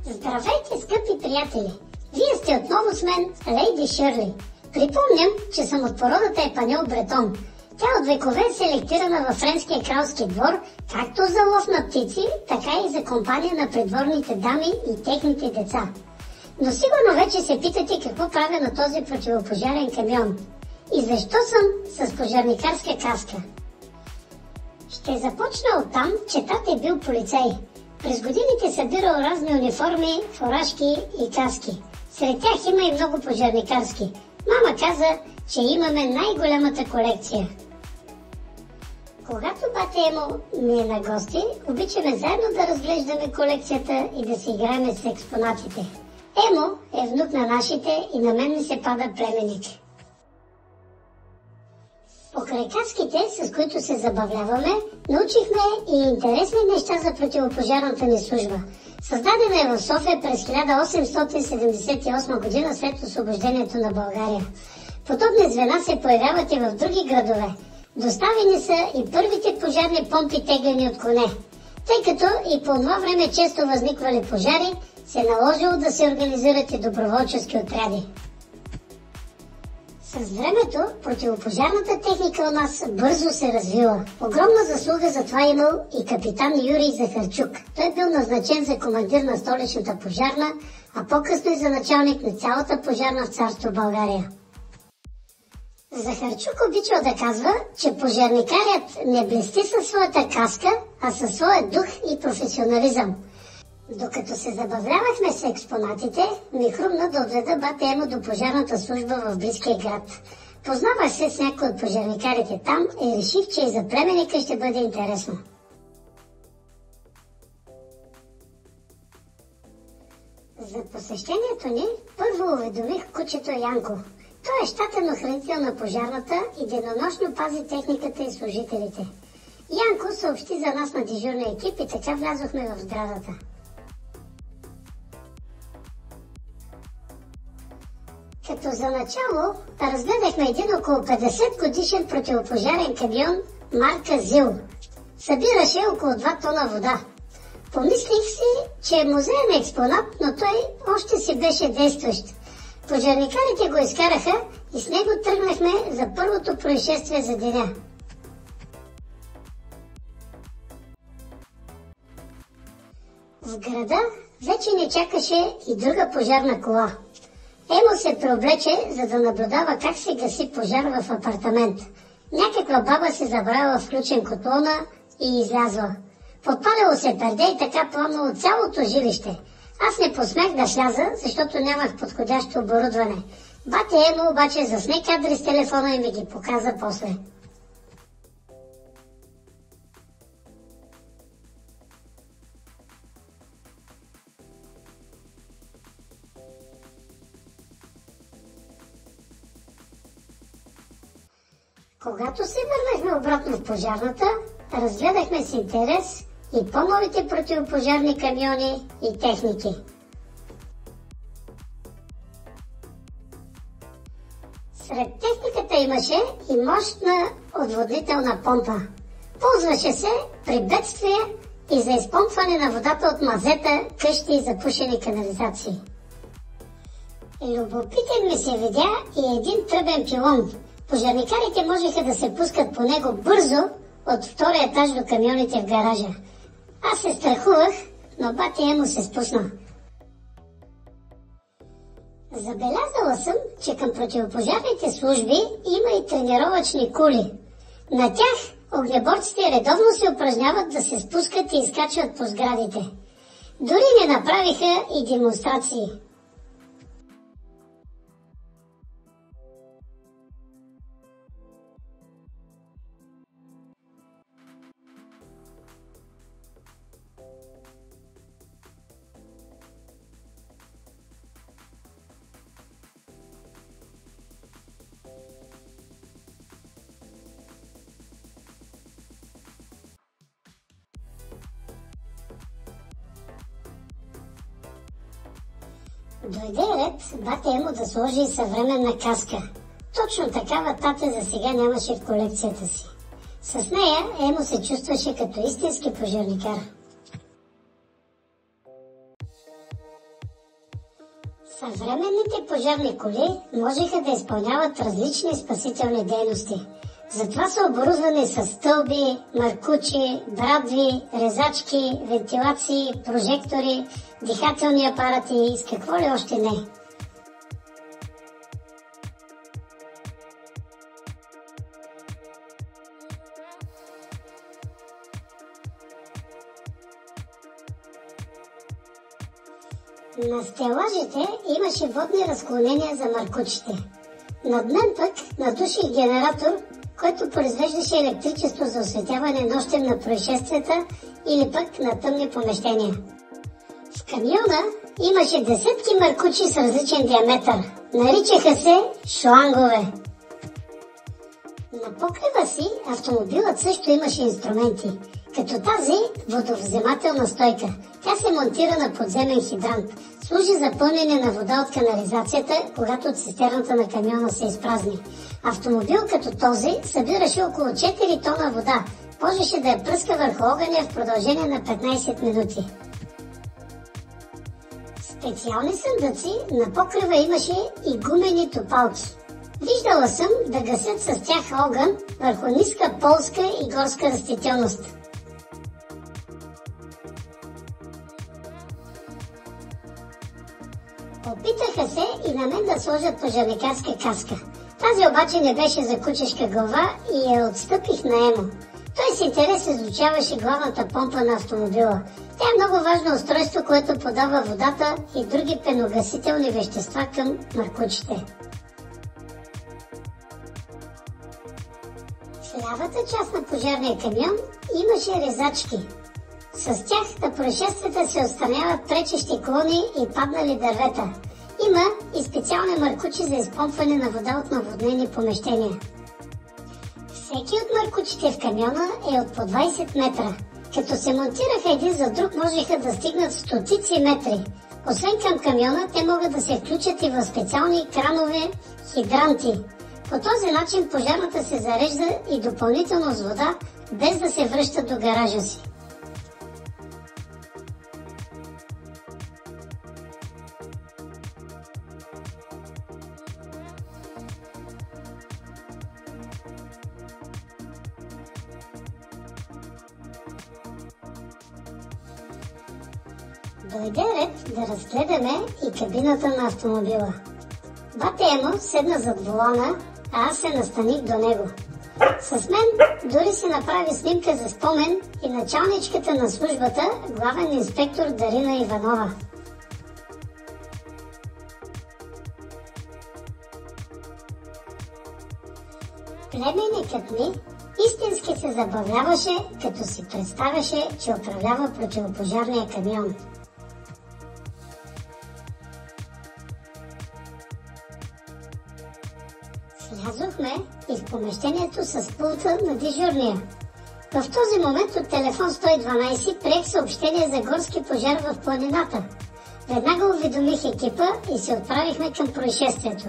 Здравейте, скъпи приятели! Вие сте отново с мен, Лейди Шърли. Припомням, че съм от породата Епаньол Бретон. Тя от векове е селектирана във френския кралски двор, както за лов на птици, така и за компания на придворните дами и техните деца. Но сигурно вече се питате какво правя на този противопожарен камион и защо съм с пожарникарска каска. Ще започна оттам, че тата е бил полицай. През годините събирал разни униформи, фуражки и каски. Сред тях има и много пожарникарски. Мама каза, че имаме най-голямата колекция. Когато бате Емо ми е на гости, обичаме заедно да разглеждаме колекцията и да си играем с експонатите. Емо е внук на нашите и на мен ми се пада племенник. Покрай каските, с които се забавляваме, научихме и интересни неща за противопожарната ни служба. Създадена е в София през 1878 година след освобождението на България. Подобни звена се появяват и в други градове. Доставени са и първите пожарни помпи, теглени от коне. Тъй като и по това време често възниквали пожари, се наложило да се организират и доброволчески отряди. С времето противопожарната техника у нас бързо се развила. Огромна заслуга за това имал и капитан Юрий Захарчук. Той бил назначен за командир на столичната пожарна, а по-късно и за началник на цялата пожарна в царство България. Захарчук обичал да казва, че пожарникарят не блести със своята каска, а със своя дух и професионализъм. Докато се забавлявахме с експонатите, ми хрумна да отведа бате Емо до пожарната служба в близкия град. Познавах се с някой от пожарникарите там и реших, че и за племенника ще бъде интересно. За посещението ни първо уведомих кучето Янко. Той е щатен охранител на пожарната и денонощно пази техниката и служителите. Янко съобщи за нас на дежурния екип и така влязохме в сградата. Като за начало разгледахме един около 50 годишен противопожарен камион марка ЗИЛ. Събираше около 2 тона вода. Помислих си, че е музеен експонат, но той още си беше действащ. Пожарникарите го изкараха и с него тръгнахме за първото происшествие за деня. В града вече ни чакаше и друга пожарна кола. Емо се преоблече, за да наблюдава как се гаси пожар в апартамент. Някаква баба се забравила включен котлона и излязла. Подпалило се перде и така пламнало цялото жилище. Аз не посмях да сляза, защото нямах подходящо оборудване. Бате Емо обаче засне кадри с телефона и ми ги показа после. Когато се върнахме обратно в пожарната, разгледахме с интерес и по-новите противопожарни камиони и техники. Сред техниката имаше и мощна отводнителна помпа. Ползваше се при бедствие и за изпомпване на водата от мазета, къщи и запушени канализации. Любопитен ми се видя и един тръбен пилон. Пожарникарите можеха да се пускат по него бързо от втория етаж до камионите в гаража. Аз се страхувах, но бате Емо се спусна. Забелязала съм, че към противопожарните служби има и тренировъчни кули. На тях огнеборците редовно се упражняват да се спускат и изкачват по сградите. Дори не направиха и демонстрации. Дойде ред бате Емо да сложи съвременна каска. Точно такава тата за сега нямаше в колекцията си. С нея Емо се чувстваше като истински пожарникар. Съвременните пожарни коли можеха да изпълняват различни спасителни дейности. Затова са оборудвани с стълби, маркучи, брадви, резачки, вентилации, прожектори, дихателни апарати и с какво ли още не. На стелажите имаше водни разклонения за маркучите. Над мен пък надуших генератор, който произвеждаше електричество за осветяване нощем на происшествията или пък на тъмни помещения. В камиона имаше десетки маркучи с различен диаметър. Наричаха се шлангове. На покрива си автомобилът също имаше инструменти, като тази водовземателна стойка. Тя се монтира на подземен хидрант. Служи за пълнене на вода от канализацията, когато цистерната на камиона се изпразни. Автомобил като този събираше около 4 тона вода. Можеше да я пръска върху огъня в продължение на 15 минути. Специални съндъци на покрива имаше и гумени топалки. Виждала съм да гасят с тях огън върху ниска полска и горска растителност. Опитаха се и на мен да сложат пожарникарска каска. Тази обаче не беше за кучешка глава и я отстъпих на Емо. Той с интерес изучаваше главната помпа на автомобила. Тя е много важно устройство, което подава водата и други пеногасителни вещества към маркучите. В лявата част на пожарния камион имаше резачки. С тях на происшествията се отстраняват пречещи клони и паднали дървета. Има и специални маркучи за изпомпване на вода от наводнени помещения. Всеки от маркучите в камиона е от по 20 метра. Като се монтираха един за друг, можеха да стигнат стотици метри. Освен към камиона, те могат да се включат и в специални кранове хидранти. По този начин пожарната се зарежда и допълнително с вода, без да се връща до гаража си. Дойде ред да разгледаме и кабината на автомобила. Бате Емо седна зад волана, а аз се настаних до него. С мен дори си направи снимка за спомен и началничката на службата, главен инспектор Дарина Иванова. Племенникът ми истински се забавляваше, като си представяше, че управлява противопожарния камион. Влязохме и в помещението с пулта на дежурния. В този момент от телефон 112 приех съобщение за горски пожар в планината. Веднага уведомих екипа и се отправихме към происшествието.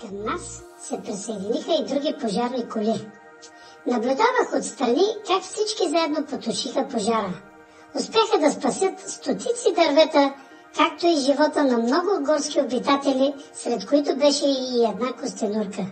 Към нас се присъединиха и други пожарни коли. Наблюдавах отстрани как всички заедно потушиха пожара. Успяха да спасят стотици дървета, както и живота на много горски обитатели, сред които беше и една костенурка.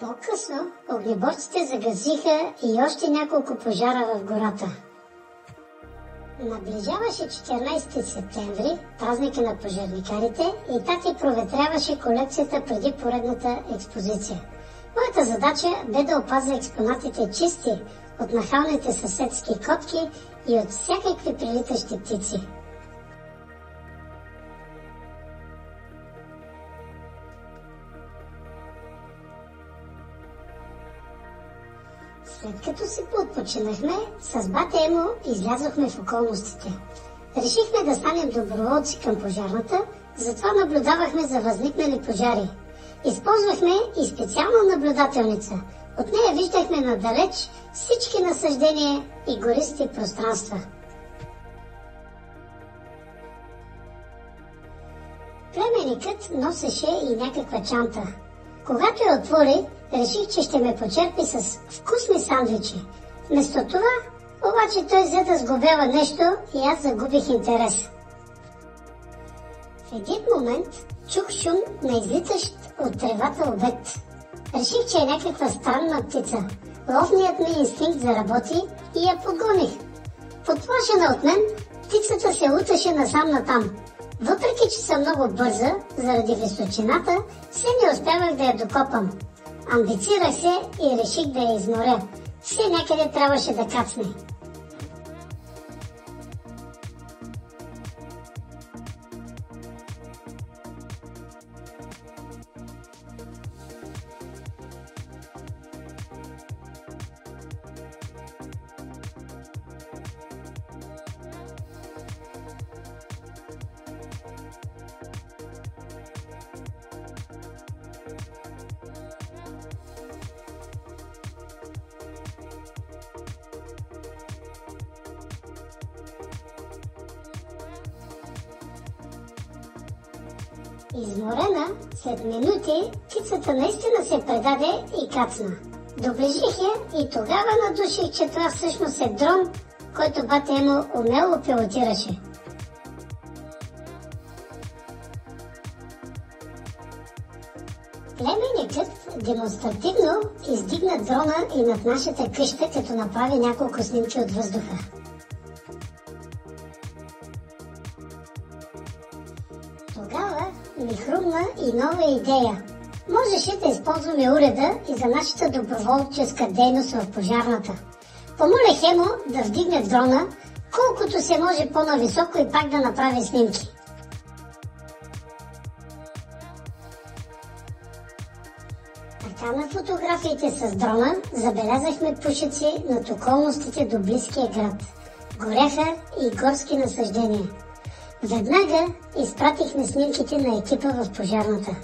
По-късно огнеборците загасиха и още няколко пожара в гората. Наближаваше 14 септември, празника на пожарникарите, и тати проветряваше колекцията преди поредната експозиция. Моята задача бе да опазя експонатите чисти от нахалните съседски котки и от всякакви прилитащи птици. След като си поотпочинахме, с бата Емо излязохме в околностите. Решихме да станем доброволци към пожарната, затова наблюдавахме за възникнали пожари. Използвахме и специална наблюдателница. От нея виждахме надалеч всички насаждения и гористи пространства. Племенникът носеше и някаква чанта. Когато я отвори, реших, че ще ме почерпи с вкусни сандвичи. Вместо това, обаче той взе да сгубява нещо и аз загубих интерес. В един момент чух шум на излитащ от тревата обект. Реших, че е някаква странна птица. Ловният ми инстинкт заработи и я подгоних. Подплашена от мен, птицата се луташе насам-натам. Въпреки, че съм много бърза, заради височината, все не успявах да я докопам. Амбицирах се и реших да я изморя. Все някъде трябваше да кацне. Изморена, след минути, птицата наистина се предаде и кацна. Доближих я и тогава надуших, че това всъщност е дрон, който бата Емо умело пилотираше. Племенникът демонстративно издигна дрона и над нашата къща, като направи няколко снимки от въздуха. Тогава ми хрумна и нова идея. Можеше да използваме уреда и за нашата доброволческа дейност в пожарната. Помолих Емо да вдигне дрона, колкото се може по-нависоко и пак да направи снимки. Така на фотографиите с дрона забелязахме пушеци над околностите до близкия град. Горяха и горски насаждения. Веднага изпратихме снимките на екипа в пожарната.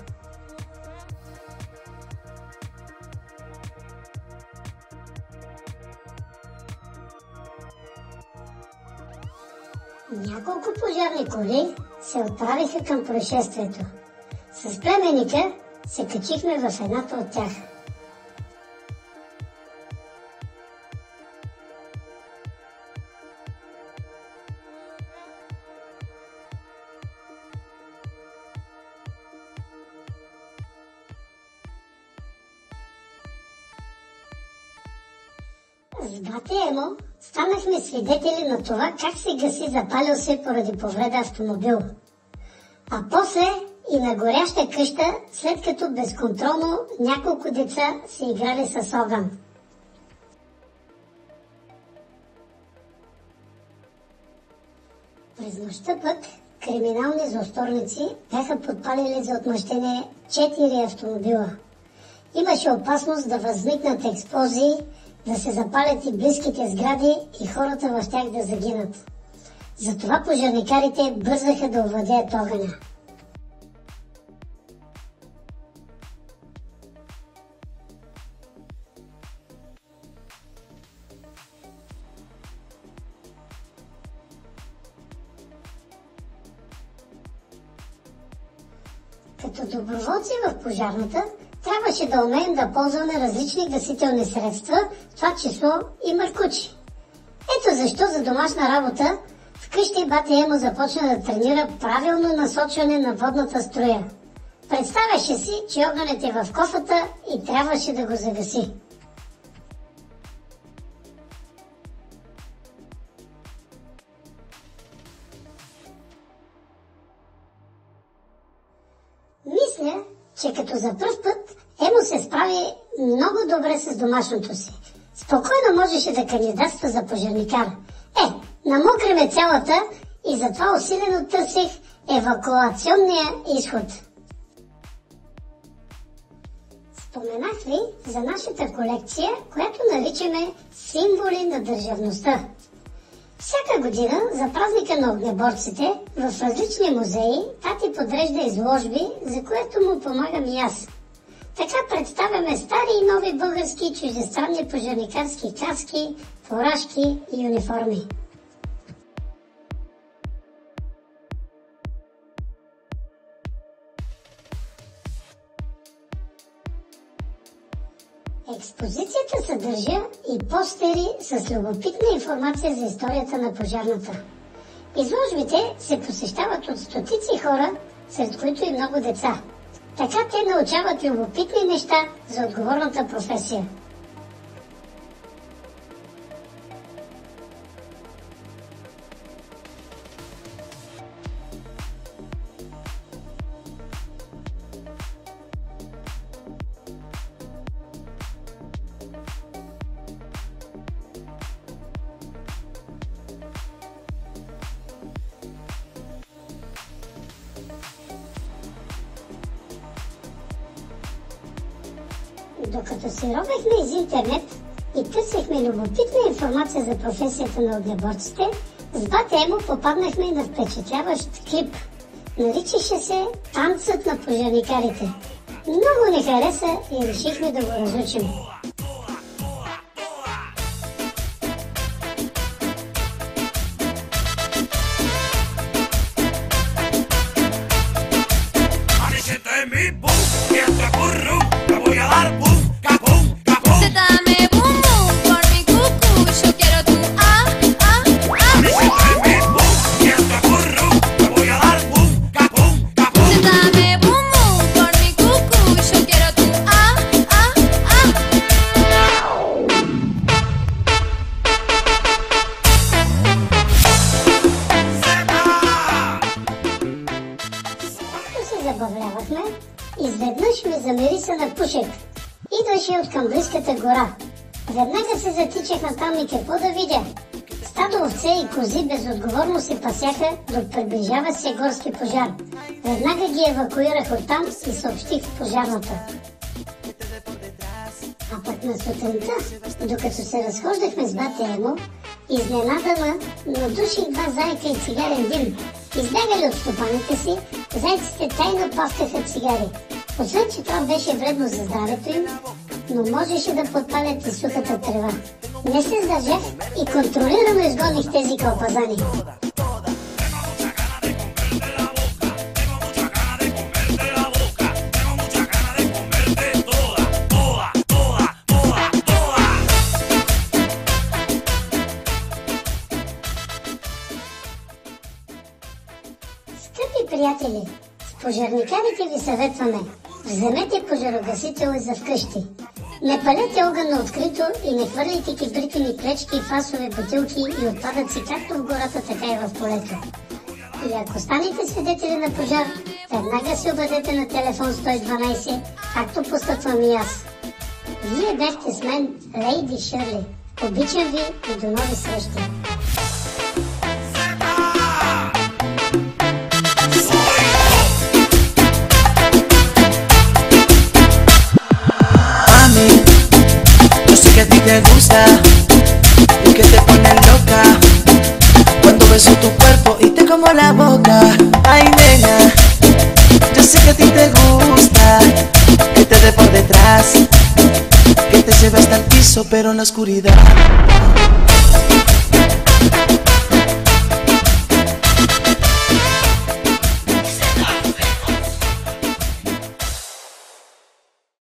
Няколко пожарни коли се отправиха към происшествието. С племенника се качихме в едната от тях. С бата Емо станахме свидетели на това как се гаси запалил се поради повреда автомобил. А после и на горяща къща, след като безконтролно няколко деца се играли с огън. През нощта пък криминални злосторници бяха подпалили за отмъщение 4 автомобила. Имаше опасност да възникнат експлозии, да се запалят и близките сгради и хората в тях да загинат. Затова пожарникарите бързаха да овладеят огъня. Като доброволци в пожарната, трябваше да умеем да ползваме различни гасителни средства, в това число и маркучи. Ето защо за домашна работа вкъщи бата Емо започна да тренира правилно насочване на водната струя. Представяше си, че огънят е в кофата и трябваше да го загаси. Мисля, че като за пръв път Емо се справи много добре с домашното си. Спокойно можеше да кандидатства за пожарникар. Намокриме цялата и затова усилено търсех евакуационния изход. Споменах ви за нашата колекция, която наричаме символи на държавността. Всяка година за празника на огнеборците в различни музеи тати подрежда изложби, за което му помагам и аз. Така представяме стари и нови български и чуждестранни пожарникарски каски, фуражки и униформи. Експозицията съдържа и постери с любопитна информация за историята на пожарната. Изложбите се посещават от стотици хора, сред които и много деца. Така те научават любопитни неща за отговорната професия. Докато се ровехме из интернет и търсехме любопитна информация за професията на огнеборците, с бата Емо попаднахме на впечатляващ клип. Наричаше се "Танцът на пожарникарите". Много ни хареса и решихме да го разучим. Забавлявахме, изведнъж ми замириса на пушек. Идваше от към близката гора. Веднага се затичах натам и какво да видя? Стадо овце и кози безотговорно се пасяха, докато приближава се горски пожар. Веднага ги евакуирах оттам и съобщих в пожарната. А пък на сутринта, докато се разхождахме с бата Емо, изненадана надуших два зайка и цигарен дим. Избягали от стопаните си, зайците тайно павкаха цигари. Освен, че това беше вредно за здравето им, но можеше да подпалят и сухата трева. Не се сдържах и контролирано изгоних тези кълпазани. Скъпи приятели, с пожарникарите ви съветваме: вземете пожарогасител и за вкъщи. Не палете огън на открито и не хвърляйте кибритени плечки, фасове, бутилки и отпадъци както в гората, така и в полето. И ако станете свидетели на пожар, веднага се обадете на телефон 112, както постъпвам и аз. Вие бяхте с мен, Лейди Шърли. Обичам ви и до нови срещи! Que a ti te gusta y que te pone loca cuando beso tu cuerpo y te como la boca. Ay, nena, yo sé que a ti te gusta que te dé por detrás, que te lleve hasta el piso pero en la oscuridad.